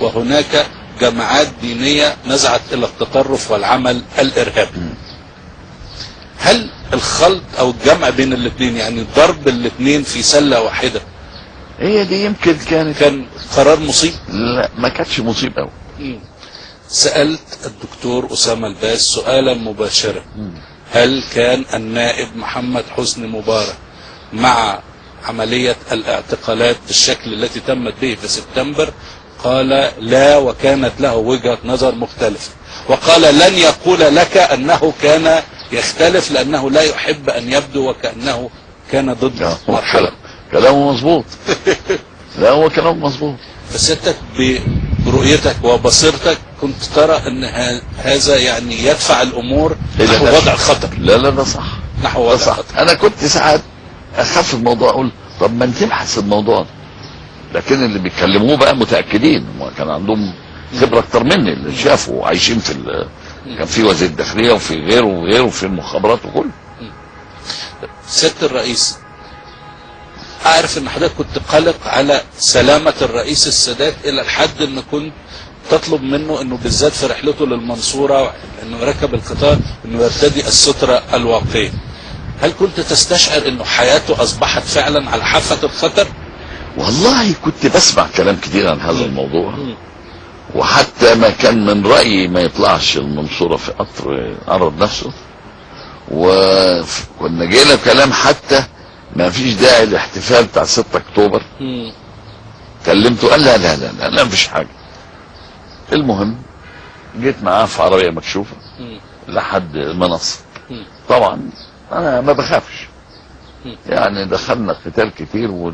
وهناك جماعات دينية نزعت إلى التطرف والعمل الإرهابي. هل الخلط أو الجمع بين الاثنين، يعني ضرب الاثنين في سلة واحدة، هي دي يمكن كان قرار مصيب؟ لا، ما كانتش مصيب قوي. سألت الدكتور أسامة الباز سؤالا مباشرا: هل كان النائب محمد حسني مبارك مع عملية الاعتقالات بالشكل التي تمت به في سبتمبر؟ قال لا، وكانت له وجهة نظر مختلفة، وقال لن يقول لك أنه كان يختلف لأنه لا يحب أن يبدو وكأنه كان ضد مرحلة. كلامه مظبوط. لا، هو كلامه مظبوط. فسيادتك برؤيتك وبصيرتك كنت ترى أن هذا يعني يدفع الأمور نحو وضع خطر؟ لا لا، ده صح، نحو وضع خطر. أنا كنت ساعات أخاف الموضوع، أقول طب ما نبحث الموضوع ده، لكن اللي بيتكلموه بقى متأكدين، كان عندهم خبرة أكتر مني، اللي شافوا عايشين في كان في وزير الداخلية وفي غيره وغيره في المخابرات وكله. سيادة الرئيس، أعرف أن حضرتك كنت قلق على سلامة الرئيس السادات إلى الحد أن كنت تطلب منه أنه بالذات في رحلته للمنصورة أنه يركب القطار أنه يرتدي السترة الواقية. هل كنت تستشعر أنه حياته أصبحت فعلا على حافة الخطر؟ والله كنت بسمع كلام كتير عن هذا الموضوع، وحتى ما كان من رأيي ما يطلعش المنصورة في قطر عرض نفسه، وكنا جينا كلام حتى ما فيش داعي للاحتفال بتاع 6 اكتوبر. كلمته قال لا لا لا لا, لا مفيش حاجة. المهم جيت معاه في عربية مكشوفة لحد المنصة. طبعا انا ما بخافش، يعني دخلنا قتال كتير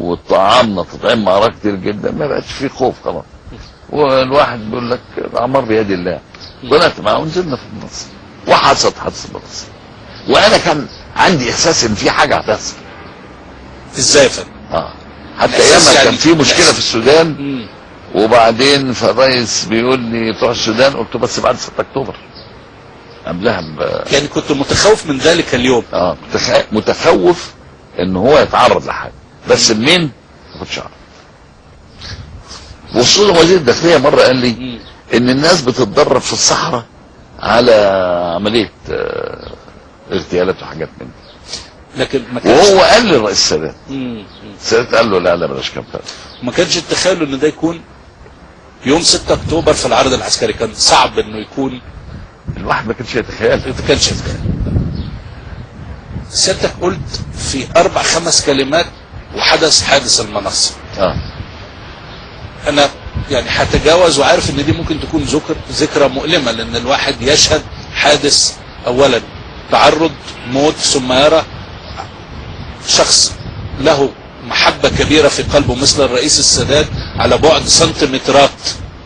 وطعامنا تطعيم معركة كتير جدا، ما بقتش فيه خوف خلاص. والواحد بيقول لك الأعمار بيد الله. طلعت معاه ونزلنا في المنصة وحصلت حادثة المنصة، وانا كان عندي احساس ان في حاجة هتحصل. ازاي يا فندم؟ حتى ايام يعني كان في مشكلة في السودان، وبعدين فالرئيس بيقول لي بتوع السودان، قلت بس بعد 6 اكتوبر قبلها يعني كنت متخوف من ذلك اليوم؟ متخوف ان هو يتعرض لحاجة، بس منين ما كنتش اعرف. وصول وزير الداخلية مرة قال لي ان الناس بتتدرب في الصحراء على عملية اغتيالات وحاجات من دي، لكن ما كانش، وهو قال للرئيس السادات. السادات قال له لا لا بلاش كام فرق. ما كانش التخيل ان ده يكون يوم 6 اكتوبر في العرض العسكري، كان صعب انه يكون، الواحد ما كانش يتخيل. سيادتك قلت في 4-5 كلمات وحدث حادث المنصة. انا يعني هتجاوز وعارف ان دي ممكن تكون ذكرى مؤلمة، لان الواحد يشهد حادث، اولا تعرض، موت، ثم يرى شخص له محبة كبيرة في قلبه مثل الرئيس السادات على بعد سنتيمترات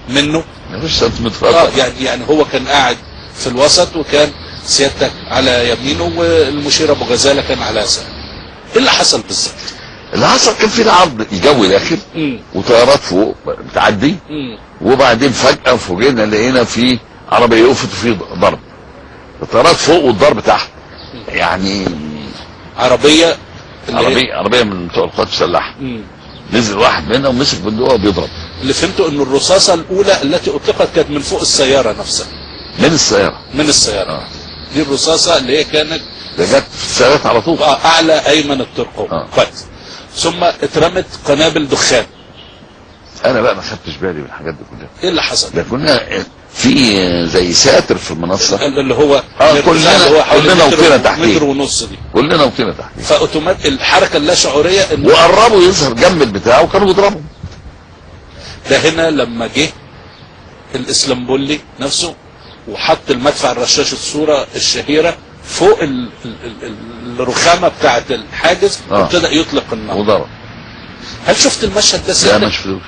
منه. مش سنتيمترات. يعني هو كان قاعد في الوسط، وكان سيادتك على يمينه والمشير ابو غزالة كان على يساره. ايه اللي حصل بالظبط؟ اللي حصل كان في العرض الجوي داخل وطيارات فوق بتعدي، وبعدين فجأة فوجئنا لقينا في عربية وقفت وفي ضرب. الطيارات فوق والضرب تحت، يعني عربية من بتوع القوات المسلحة. نزل واحد مننا ومسك بندقه وبيضرب. اللي فهمته انه الرصاصة الاولى التي اطلقت كانت من فوق السيارة نفسها. من السيارة. دي الرصاصة اللي هي كانت ده جت في السيارات على طول. اعلى ايمن الترقوة. كويس. ثم اترمت قنابل دخان. انا بقى ما خدتش بالي من الحاجات دي كلها. ايه اللي حصل؟ ده كنا في زي ساتر في المنصة اللي هو كلنا وطينا تحتيه. متر ونص دي. كلنا وطينا تحتيه. فاوتومات الحركة اللاشعورية وقربوا يظهر جنب البتاع وكانوا بيضربوا. ده هنا لما جه الاسلامبولي نفسه وحط المدفع الرشاش، الصورة الشهيرة فوق الرخامة بتاعت الحاجز، وابتدأ يطلق النار وضرب. هل شفت المشهد ده؟ لا ما شفتوش.